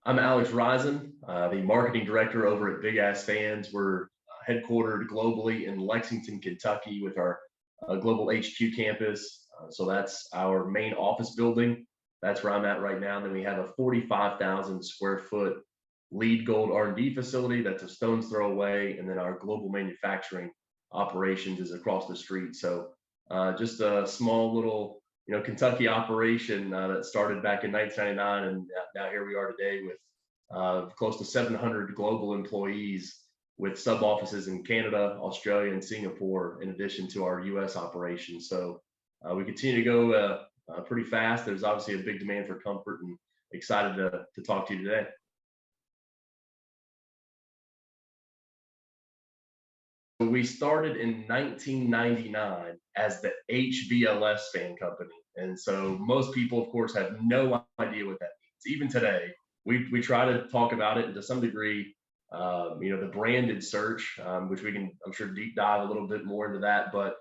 I'm Alex Risen, the marketing director over at Big Ass Fans. We're headquartered globally in Lexington, Kentucky, with our global HQ campus. So that's our main office building. That's where I'm at right now. And then we have a 45,000 square foot lead gold R&D facility that's a stone's throw away, and then our global manufacturing operations is across the street. So just a small little Kentucky operation that started back in 1999, and now here we are today with close to 700 global employees with sub offices in Canada, Australia, and Singapore, in addition to our U.S. operations. So we continue to go pretty fast. There's obviously a big demand for comfort, and excited to talk to you today. We started in 1999 as the HVLS fan company. And so most people, of course, have no idea what that means. Even today, we try to talk about it, and to some degree, the branded search, which we can, I'm sure, deep dive a little bit more into that. But,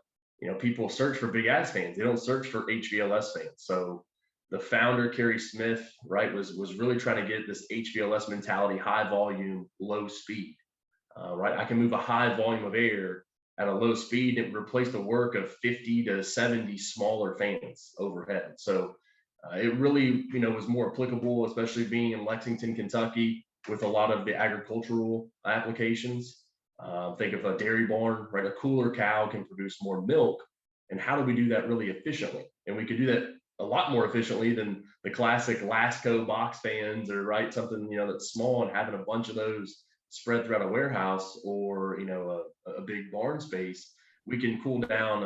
people search for Big Ass fans. They don't search for HVLS fans. So the founder, Kerry Smith, right, was really trying to get this HVLS mentality, high volume, low speed. Right? I can move a high volume of air at a low speed and replace the work of 50 to 70 smaller fans overhead. So it really, was more applicable, especially being in Lexington, Kentucky, with a lot of the agricultural applications. Think of a dairy barn, right? A cooler cow can produce more milk. And how do we do that really efficiently? And we could do that a lot more efficiently than the classic Lasco box fans, or right, something that's small, and having a bunch of those spread throughout a warehouse, or a big barn space. We can cool down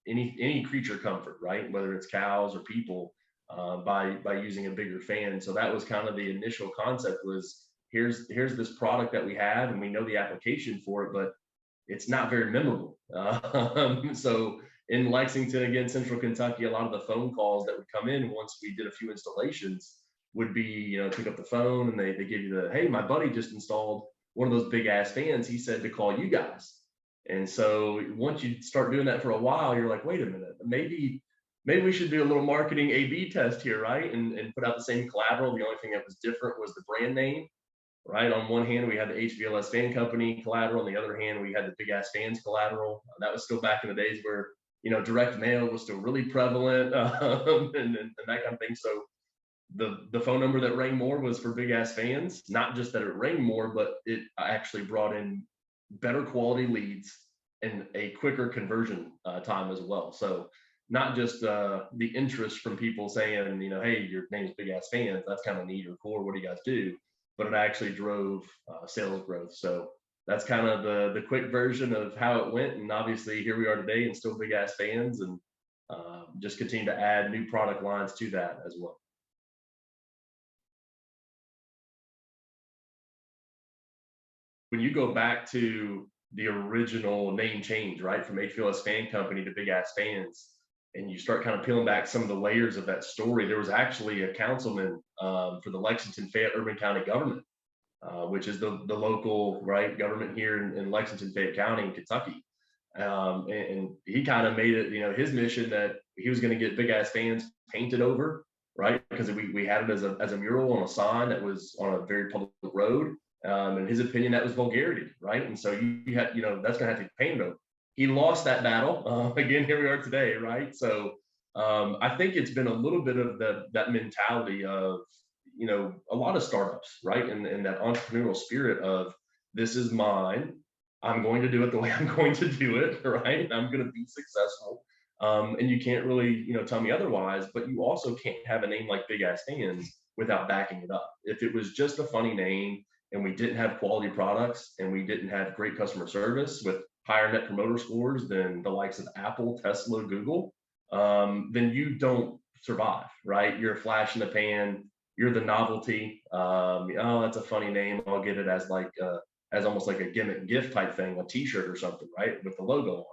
any creature comfort, right, whether it's cows or people, by using a bigger fan. So that was kind of the initial concept, was here's this product that we have, and we know the application for it, but it's not very memorable. So in Lexington, again, central Kentucky, a lot of the phone calls that would come in once we did a few installations would be, pick up the phone, and they give you the, hey, my buddy just installed one of those Big Ass fans. He said to call you guys. And so once you start doing that for a while, you're like, wait a minute, maybe we should do a little marketing A/B test here, right? And put out the same collateral. The only thing that was different was the brand name, right? On one hand, we had the HVLS fan company collateral. On the other hand, we had the Big Ass fans collateral. That was still back in the days where, direct mail was still really prevalent, and that kind of thing. So the phone number that rang more was for Big Ass fans. Not just that it rang more, but it actually brought in better quality leads and a quicker conversion time as well. So not just the interest from people saying, hey, your name's Big Ass Fans, that's kind of neat or cool, what do you guys do? But it actually drove sales growth. So that's kind of the quick version of how it went. And obviously here we are today, and still Big Ass Fans, and just continue to add new product lines to that as well. When you go back to the original name change, right, from HVLS Fan Company to Big Ass Fans, and you start kind of peeling back some of the layers of that story, there was actually a councilman for the Lexington Fayette Urban County government, which is the local, right, government here in Lexington Fayette County in Kentucky. And he kind of made it, his mission, that he was going to get Big Ass Fans painted over, right? Because we had it as a mural on a sign that was on a very public road. In his opinion, that was vulgarity, right? And so you had, that's going to have to be painted over. He lost that battle. Again, here we are today, right? So I think it's been a little bit of that mentality of, a lot of startups, right? And that entrepreneurial spirit of, this is mine. I'm going to do it the way I'm going to do it, right? I'm going to be successful. And you can't really, tell me otherwise, but you also can't have a name like Big Ass Fans without backing it up. If it was just a funny name, and we didn't have quality products, and we didn't have great customer service with higher net promoter scores than the likes of Apple, Tesla, Google, then you don't survive, right? You're a flash in the pan. You're the novelty. Oh, that's a funny name. I'll get it as as almost like a gimmick gift type thing, a T-shirt or something, right, with the logo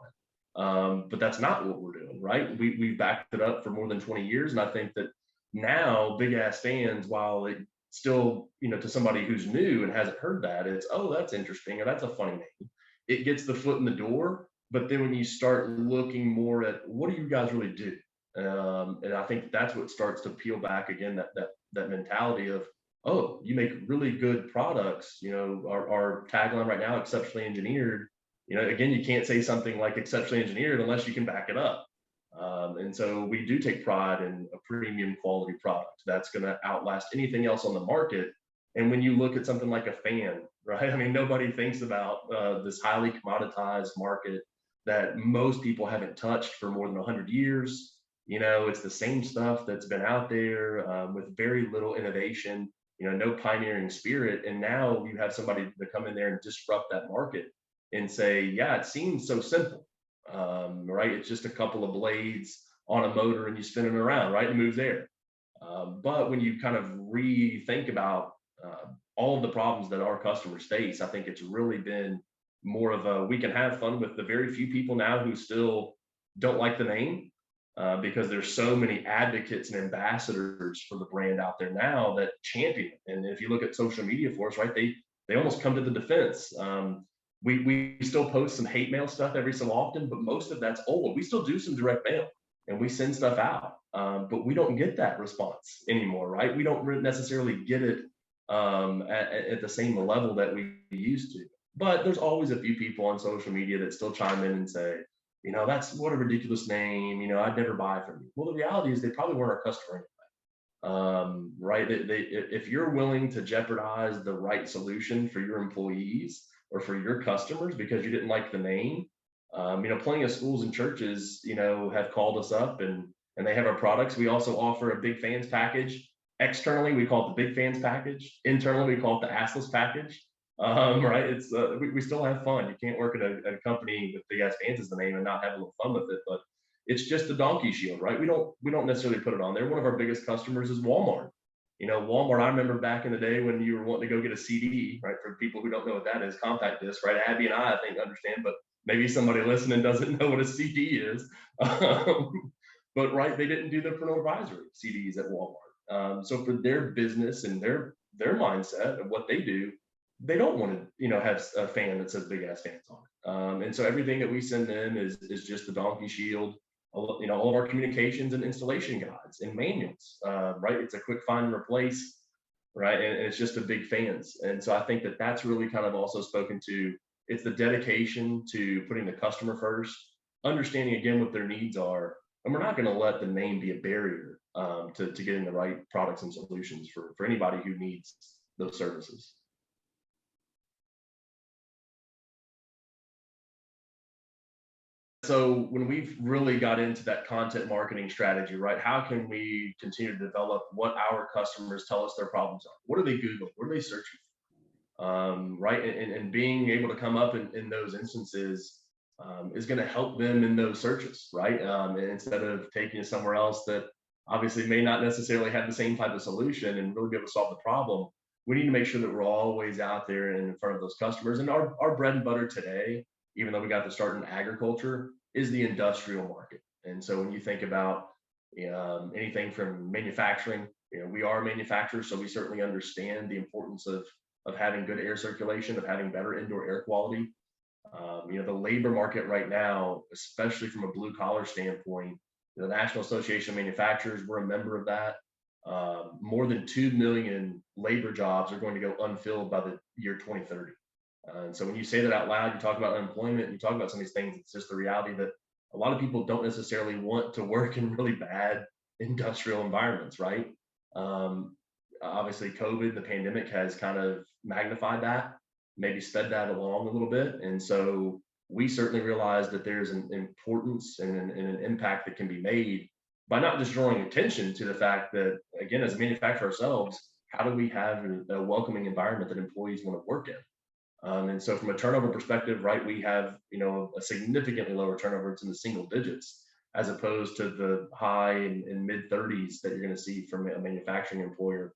on it. But that's not what we're doing, right? We've backed it up for more than 20 years, and I think that now Big Ass Fans, while it still, to somebody who's new and hasn't heard that, it's, oh, that's interesting, or that's a funny name. It gets the foot in the door. But then when you start looking more at, what do you guys really do? And I think that's what starts to peel back again, that mentality of, oh, you make really good products. Our tagline right now, exceptionally engineered. Again, you can't say something like exceptionally engineered unless you can back it up. And so we do take pride in a premium quality product that's going to outlast anything else on the market. And when you look at something like a fan, right? I mean, nobody thinks about this highly commoditized market that most people haven't touched for more than 100 years. It's the same stuff that's been out there with very little innovation, no pioneering spirit. And now you have somebody to come in there and disrupt that market and say, yeah, it seems so simple, right? It's just a couple of blades on a motor and you spin it around, right? And it moves air. But when you kind of rethink about all of the problems that our customers face, I think it's really been more of a we can have fun with the very few people now who still don't like the name because there's so many advocates and ambassadors for the brand out there now that champion it. And if you look at social media for us, right, they almost come to the defense. We still post some hate mail stuff every so often, but most of that's old. We still do some direct mail and we send stuff out, but we don't get that response anymore, right? We don't necessarily get it at the same level that we used to. But there's always a few people on social media that still chime in and say, that's what a ridiculous name. I'd never buy from you. Well, the reality is they probably weren't our customer anyway, right? If you're willing to jeopardize the right solution for your employees or for your customers because you didn't like the name, plenty of schools and churches, have called us up and they have our products. We also offer a big fans package. Externally, we call it the big fans package. Internally, we call it the assless package. Right? It's we still have fun. You can't work at a company with big ass fans as the name and not have a little fun with it. But it's just a donkey shield, right? We don't necessarily put it on there. One of our biggest customers is Walmart. Walmart. I remember back in the day when you were wanting to go get a CD, right? For people who don't know what that is, compact disc, right? Abby and I think understand, but maybe somebody listening doesn't know what a CD is. But right, they didn't do the parental advisory CDs at Walmart. So for their business and their mindset of what they do, they don't want to have a fan that says big ass fans on it. And so everything that we send them is just the donkey shield. All of our communications and installation guides and manuals, right? It's a quick find and replace, right? And it's just a big fans. And so I think that that's really kind of also spoken to. It's the dedication to putting the customer first, understanding again what their needs are, and we're not going to let the name be a barrier to getting the right products and solutions for anybody who needs those services. So when we've really got into that content marketing strategy, right? How can we continue to develop what our customers tell us their problems are? What are they Googling? What are they searching for? Right? And being able to come up in those instances is going to help them in those searches, right? And instead of taking it somewhere else that obviously may not necessarily have the same type of solution and really be able to solve the problem, we need to make sure that we're always out there and in front of those customers. And our bread and butter today, even though we got to start in agriculture, is the industrial market. And so when you think about anything from manufacturing, we are manufacturers, so we certainly understand the importance of having good air circulation, of having better indoor air quality. The labor market right now, especially from a blue collar standpoint, the National Association of Manufacturers, we're a member of that. More than 2 million labor jobs are going to go unfilled by the year 2030. And so when you say that out loud, you talk about unemployment, you talk about some of these things, it's just the reality that a lot of people don't necessarily want to work in really bad industrial environments, right? Obviously, COVID, the pandemic has kind of magnified that, maybe sped that along a little bit. And so we certainly realize that there's an importance and an impact that can be made by not just drawing attention to the fact that, again, as a manufacturer ourselves, how do we have a welcoming environment that employees want to work in? And so from a turnover perspective, right, we have, a significantly lower turnover. It's in the single digits, as opposed to the high and mid 30s that you're going to see from a manufacturing employer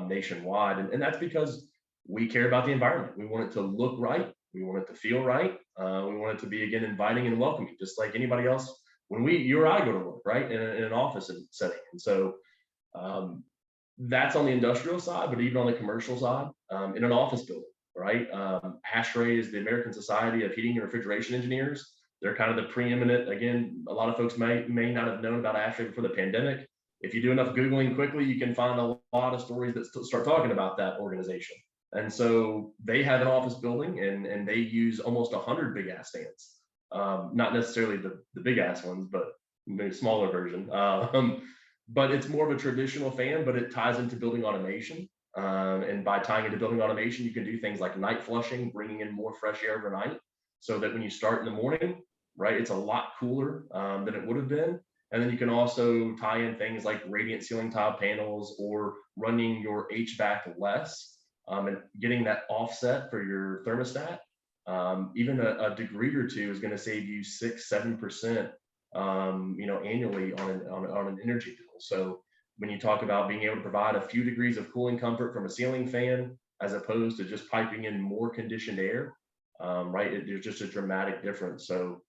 nationwide. And that's because we care about the environment. We want it to look right. We want it to feel right. We want it to be, again, inviting and welcoming, just like anybody else when you or I go to work, right, in an office setting. And so that's on the industrial side, but even on the commercial side, in an office building. Right? ASHRAE is the American Society of Heating and Refrigeration Engineers. They're kind of the preeminent, again, a lot of folks may not have known about ASHRAE before the pandemic. if you do enough Googling quickly, you can find a lot of stories that start talking about that organization. And so they have an office building, and they use almost 100 big ass fans. Not necessarily the big ass ones, but maybe smaller version. But it's more of a traditional fan, but it ties into building automation. And by tying into building automation, you can do things like night flushing, bringing in more fresh air overnight, so that when you start in the morning, right, it's a lot cooler than it would have been. And then you can also tie in things like radiant ceiling tile panels, or running your HVAC less, and getting that offset for your thermostat. Even a degree or two is going to save you 6, 7%, annually on an energy bill. So when you talk about being able to provide a few degrees of cooling comfort from a ceiling fan, as opposed to just piping in more conditioned air, right? There's just a dramatic difference. So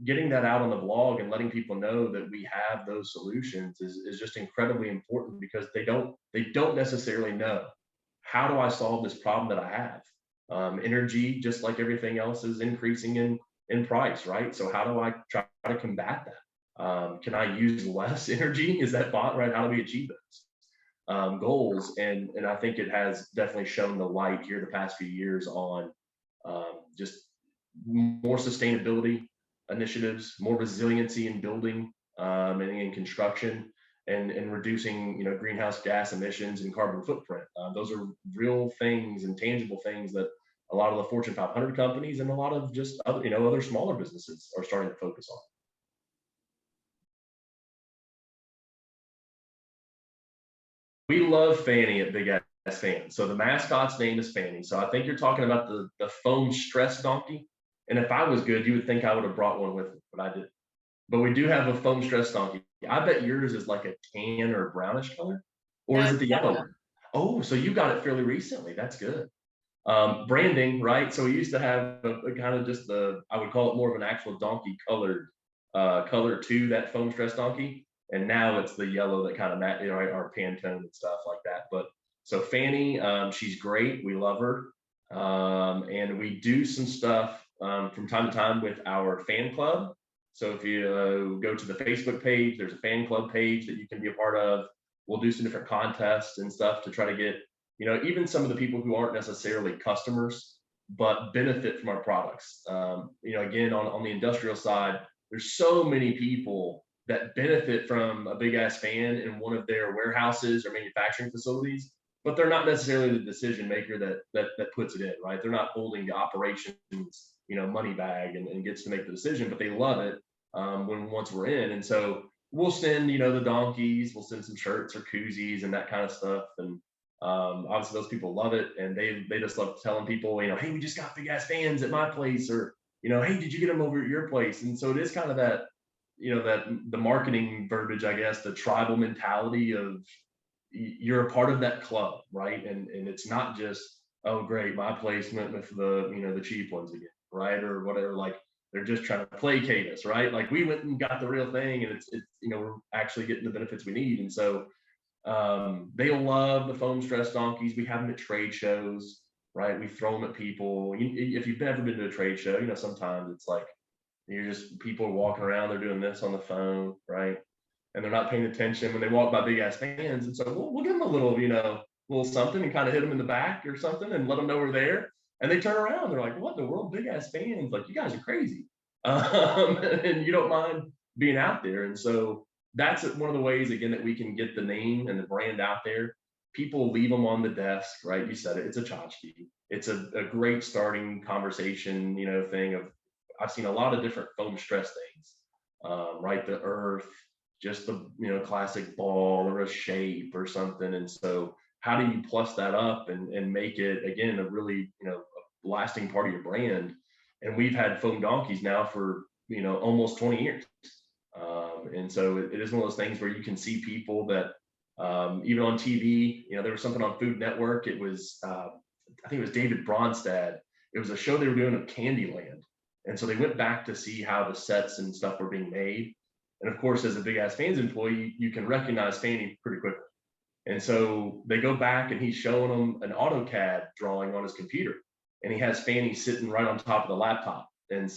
getting that out on the blog and letting people know that we have those solutions is just incredibly important, because they don't necessarily know, how do I solve this problem that I have? Energy, just like everything else, is increasing in price, right? So how do I try to combat that? Can I use less energy? Is that bot right? How do we achieve those goals? And I think it has definitely shown the light here the past few years on just more sustainability initiatives, more resiliency in building, and in construction, and reducing greenhouse gas emissions and carbon footprint. Those are real things and tangible things that a lot of the Fortune 500 companies and a lot of just other smaller businesses are starting to focus on. We love Fannie at Big Ass Fan. So the mascot's name is Fannie. So I think you're talking about the foam stress donkey. And if I was good, you would think I would have brought one with me, but I didn't. But we do have a foam stress donkey. I bet yours is like a tan or brownish color, or No, is it's it the yellow yellow. one? Oh, so you got it fairly recently. That's good. Branding, right? So we used to have a kind of just I would call it more of an actual donkey colored color to that foam stress donkey, and now it's the yellow that kind of our Pantone and stuff like that. But so Fanny, she's great. We love her, and we do some stuff from time to time with our fan club. So if you go to the Facebook page, there's a fan club page that you can be a part of. We'll do some different contests and stuff to try to get even some of the people who aren't necessarily customers but benefit from our products. Again, on the industrial side, there's so many people that benefit from a big ass fan in one of their warehouses or manufacturing facilities, but they're not necessarily the decision maker that puts it in, right? They're not holding the operations, money bag, and gets to make the decision, but they love it once we're in. And so we'll send, the donkeys, we'll send some shirts or koozies and that kind of stuff. And obviously those people love it, and they just love telling people, hey, we just got big ass fans at my place, or hey, did you get them over at your place? And so it is kind of that, that the marketing verbiage, I guess, the tribal mentality of you're a part of that club, right? And it's not just, oh great, my place went with the cheap ones again, right, or whatever. Like, they're just trying to placate us, right? Like, we went and got the real thing, and it's we're actually getting the benefits we need. And so they love the foam stress donkeys. We have them at trade shows, right? We throw them at people. If you've never been to a trade show, sometimes it's like you're just people are walking around, they're doing this on the phone, right? And they're not paying attention when they walk by big ass fans. And so we'll give them a little, little something, and kind of hit them in the back or something, and let them know we're there. And they turn around, they're like, what in the world, big ass fans? Like, you guys are crazy. And you don't mind being out there. And so that's one of the ways, again, that we can get the name and the brand out there. People leave them on the desk, right? You said it, it's a tchotchke. It's a great starting conversation, thing of, I've seen a lot of different foam stress things, right? The earth, just the, classic ball or a shape or something. And so how do you plus that up and make it, again, a really, a lasting part of your brand? And we've had foam donkeys now for, almost 20 years. And so it is one of those things where you can see people that even on TV, there was something on Food Network. It was, I think it was David Bronstad. It was a show they were doing of Candyland. And so they went back to see how the sets and stuff were being made. And of course, as a big ass fans employee, you can recognize Fannie pretty quickly. And so they go back, and he's showing them an AutoCAD drawing on his computer. And he has Fannie sitting right on top of the laptop, and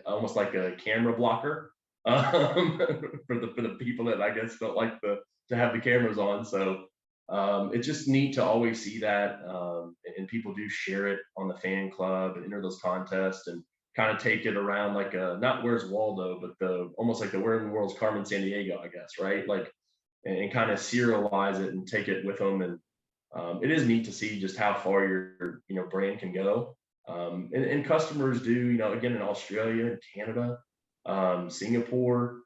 almost like a camera blocker. um, for the people that I guess don't like to have the cameras on. So it's just neat to always see that, and people do share it on the fan club and enter those contests and kind of take it around like a, not Where's Waldo, but the almost like the Where in the World's Carmen Sandiego, I guess, right? Like, and kind of serialize it and take it with them. And it is neat to see just how far your brand can go. And customers do, again, in Australia, Canada, Singapore.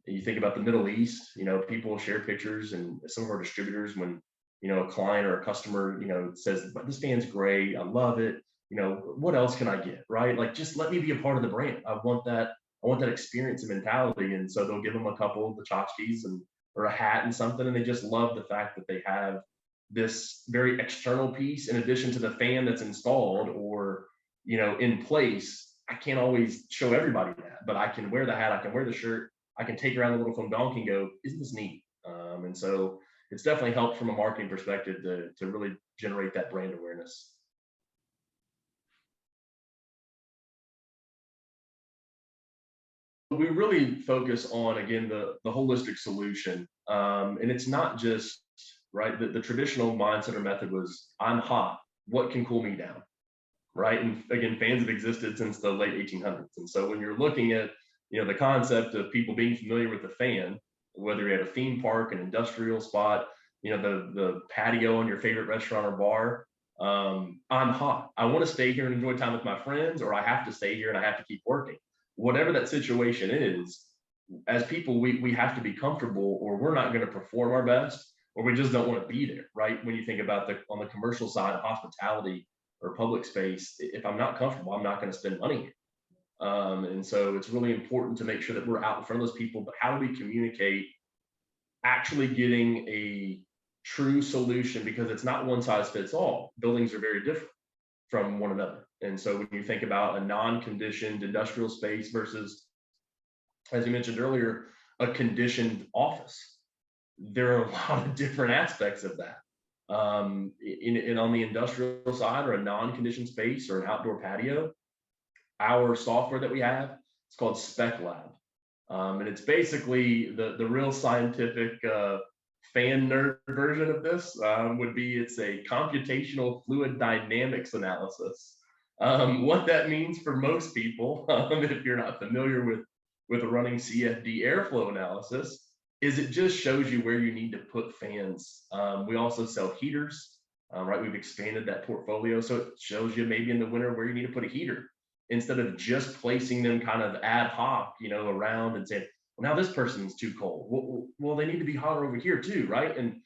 You think about the Middle East, people share pictures, and some of our distributors, when a client or a customer, says, "But this fan's great, I love it. What else can I get?" Right? Like, just let me be a part of the brand. I want that. I want that experience and mentality. And so they'll give them a couple of the tchotchkes and or a hat and something, and they just love the fact that they have this very external piece in addition to the fan that's installed or in place. I can't always show everybody that, but I can wear the hat, I can wear the shirt, I can take around the little fondant and go, isn't this neat? And so it's definitely helped from a marketing perspective to really generate that brand awareness. We really focus on, again, the holistic solution, and it's not just right. The traditional mindset or method was, I'm hot, what can cool me down, right? And again, fans have existed since the late 1800s. And so when you're looking at, the concept of people being familiar with the fan, whether you're at a theme park, an industrial spot, the patio on your favorite restaurant or bar, I'm hot. I want to stay here and enjoy time with my friends, or I have to stay here and I have to keep working. Whatever that situation is, as people, we have to be comfortable, or we're not going to perform our best, or we just don't want to be there, right? When you think about the on the commercial side of hospitality or public space, if I'm not comfortable, I'm not going to spend money. And so it's really important to make sure that we're out in front of those people. But how do we communicate actually getting a true solution? Because it's not one size fits all. Buildings are very different from one another. And so when you think about a non-conditioned industrial space versus, as you mentioned earlier, a conditioned office, there are a lot of different aspects of that. On the industrial side, or a non-conditioned space or an outdoor patio, our software that we have, it's called Spec Lab. And it's basically the real scientific fan nerd version of this, would be, it's a computational fluid dynamics analysis. What that means for most people, if you're not familiar with a running CFD airflow analysis, is it just shows you where you need to put fans. We also sell heaters, right? We've expanded that portfolio, so it shows you maybe in the winter where you need to put a heater, instead of just placing them kind of ad hoc, around and saying, well, now this person's too cold. Well, they need to be hotter over here too, right? And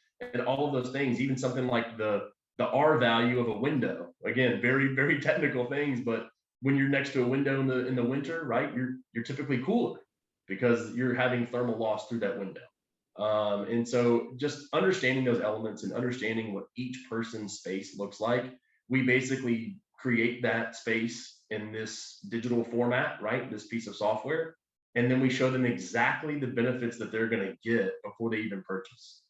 all of those things, even something like the R value of a window. Again, very very technical things, but when you're next to a window in the winter, right, you're typically cooler because you're having thermal loss through that window. And so just understanding those elements and understanding what each person's space looks like, we basically create that space in this digital format, right? This piece of software. And then we show them exactly the benefits that they're going to get before they even purchase.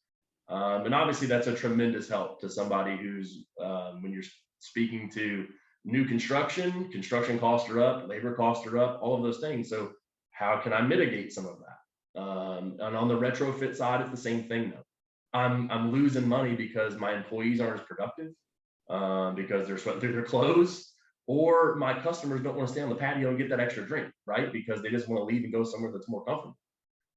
And obviously, that's a tremendous help to somebody who's, when you're speaking to new construction costs are up, labor costs are up, all of those things. So, how can I mitigate some of that? And on the retrofit side, it's the same thing though. I'm losing money because my employees aren't as productive, because they're sweating through their clothes, or my customers don't want to stay on the patio and get that extra drink, right? Because they just want to leave and go somewhere that's more comfortable.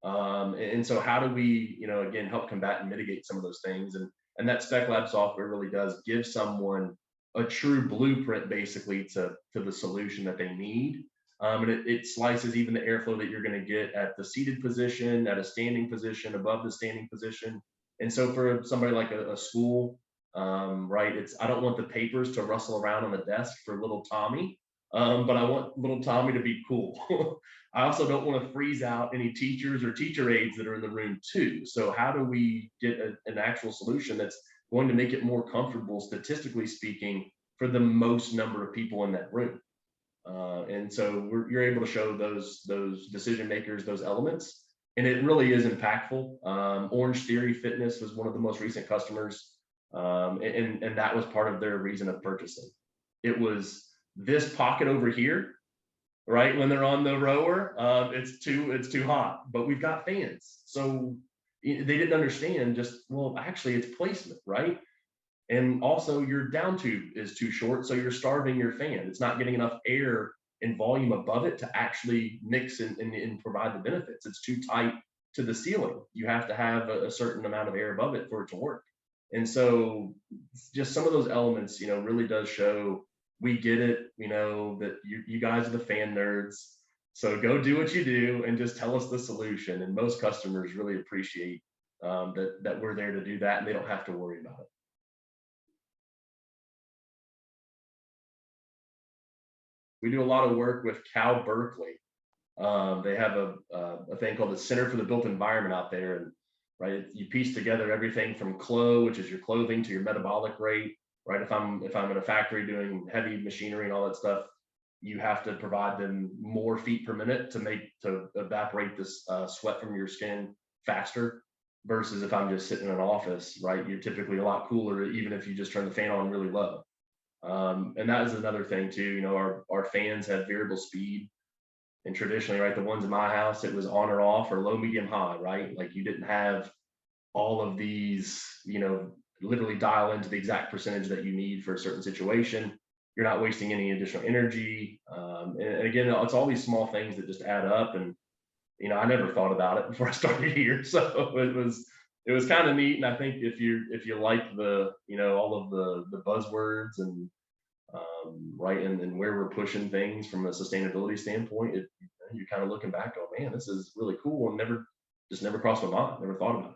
And so how do we, again, help combat and mitigate some of those things? And that Spec Lab software really does give someone a true blueprint, basically, to the solution that they need. And it slices even the airflow that you're going to get at the seated position, at a standing position, above the standing position. And so for somebody like a school, right, I don't want the papers to rustle around on the desk for little Tommy, but I want little Tommy to be cool. I also don't want to freeze out any teachers or teacher aides that are in the room too. So how do we get an actual solution that's going to make it more comfortable, statistically speaking, for the most number of people in that room? And so you're able to show those decision makers those elements, and it really is impactful. Orange Theory Fitness was one of the most recent customers, and that was part of their reason of purchasing. It was this pocket over here right? When they're on the rower, it's too hot. But we've got fans, so they didn't understand. Just well, actually, it's placement, right? And also, your down tube is too short, so you're starving your fan. It's not getting enough air and volume above it to actually mix and provide the benefits. It's too tight to the ceiling. You have to have a certain amount of air above it for it to work. And so, just some of those elements, really does show we get it. That you guys are the fan nerds. So go do what you do and just tell us the solution. And most customers really appreciate that we're there to do that, and they don't have to worry about it. We do a lot of work with Cal Berkeley. They have a thing called the Center for the Built Environment out there, and right, you piece together everything from CLO, which is your clothing, to your metabolic rate. Right, if I'm in a factory doing heavy machinery and all that stuff, you have to provide them more feet per minute to evaporate this sweat from your skin faster. Versus if I'm just sitting in an office, right, you're typically a lot cooler, even if you just turn the fan on really low. And that is another thing too. Our fans have variable speed, and traditionally, right, the ones in my house, it was on or off or low, medium, high, right? Like you didn't have all of these, literally dial into the exact percentage that you need for a certain situation. You're not wasting any additional energy. And again, it's all these small things that just add up. And I never thought about it before I started here, so it was kind of neat. And I think if you like all of the buzzwords and right, and where we're pushing things from a sustainability standpoint, you're kind of looking back, oh man, this is really cool, and never crossed my mind, never thought about it.